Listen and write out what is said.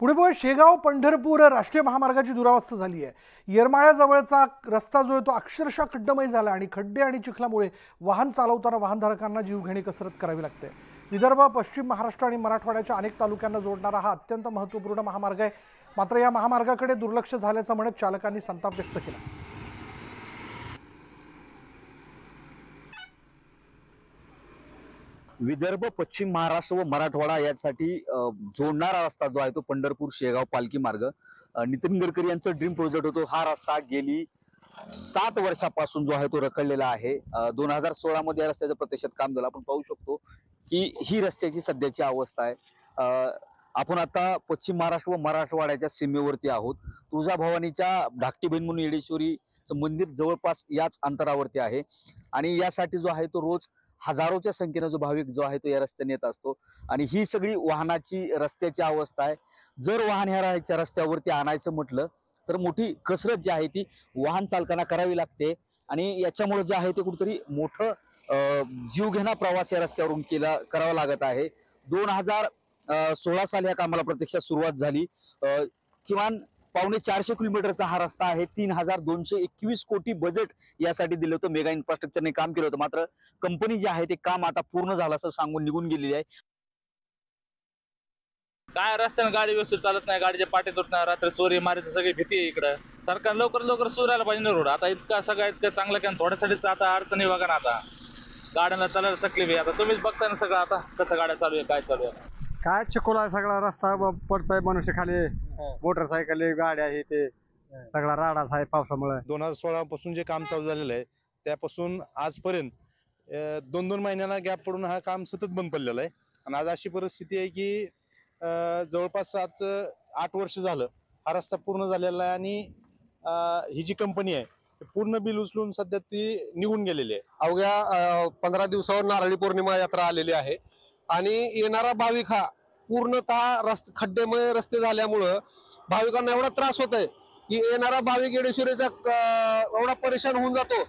पुणे शेगाव पंढरपूर राष्ट्रीय महामार्गाची दुरावस्था झाली आहे। येरमाळ्याजवळचा रस्ता जो आहे तो अक्षरशः खड्डमय झाला आणि खड्डे आणि चिखलामुळे वाहन चालवताना वाहनधारकांना जीवघेणी कसरत करावी लागते। विदर्भ, पश्चिम महाराष्ट्र आणि मराठवाड्याच्या अनेक तालुक्यांना जोडणारा हा अत्यंत महत्त्वपूर्ण महामार्ग आहे। मात्र या महामार्गाकडे दुर्लक्ष झाल्याचं म्हणत चालकांनी संताप व्यक्त केला। विदर्भ, पश्चिम महाराष्ट्र व मराठवाडा यासाठी जोडणारा रस्ता जो आहे तो पंढरपूर शेगाव पालखी मार्ग नितीन गडकरी यांचा ड्रीम प्रोजेक्ट होतो। हा रस्ता गेली 7 वर्षापासून जो आहे तो रखडलेला आहे। 2016 मध्ये या रस्त्याचं प्रत्यक्षात काम झालं। आपण पाहू शकतो की ही रस्त्याची सध्याची अवस्था आहे। आपण आता पश्चिम महाराष्ट्र व मराठवाड्याच्या सीमेवरती आहोत। तुळजाभवानीच्या धाकटी बहीण म्हणून येडेश्वरीचं मंदिर जवळपास याच अंतरावरती आहे आणि यासाठी जो आहे तो रोज हजारोच्या संख्येने जो भाविक जो आहे तो या रस्त्याने येत असतो आणि ही सगळी वाहनाची रस्त्याची अवस्था आहे। जर वाहन ह्या रस्त्यावरती आणायचं म्हटलं तर मोठी कसरत जी आहे ती वाहन चालकांना करावी लागते आणि याच्यामुळे जे आहे ते कुठेतरी मोठं जीवघेणा प्रवास या रस्त्यावरून करावा लागत आहे। 2016 साली या कामाला प्रत्यक्षात सुरुवात झाली। किमान 450 किलोमीटरचा हा रस्ता आहे। 3221 कोटी बजेट यासाठी दिलं होतं। मेगा इन्फ्रास्ट्रक्चरने काम केलं होतं। मात्र कंपनी जी आहे ते काम आता पूर्ण झालं असं सांगून निघून गेलेली आहे। काय रस्त्याने गाडी व्यवस्थित चालत नाही, गाडीचे पाटे तुटत नाही, रात्री चोरी मारायची सगळी भीती आहे इकडं। सरकार लवकर सुधारायला पाहिजे ना रोड। आता इतका चांगलं केलं, थोड्यासाठीच आता अडचणी बघा ना। आता गाड्यांना चालायला तकलीफ आहे। आता तुम्हीच बघताय ना सगळं, आता कसं गाड्या चालू आहे, काय चालू आहे। काय चिखल सगळा रस्ता पडतोय, मनुष्य खाली, मोटरसायकल, गाड्या आहे, ते सगळा राडाच आहे पावसामुळे। 2016 पासून जे काम चालू झालेलं आहे त्यापासून आजपर्यंत 2-2 महिन्यांना गॅप पडून हा काम सतत बंद पडलेलं आहे आणि आज अशी परिस्थिती आहे की जवळपास आज 8 वर्ष झालं हा रस्ता पूर्ण झालेला आहे आणि ही जी कंपनी आहे पूर्ण बिल उचलून सध्या ती निघून गेलेली आहे। अवघ्या 15 दिवसावर नारळी पौर्णिमा यात्रा आलेली आहे आणि येणारा भाविक हा पूर्णतः खड्डेमय रस्ते झाल्यामुळं भाविकांना एवढा त्रास होत आहे की येणारा भाविक येडेश्वरीचा एवढा परेशान होऊन जातो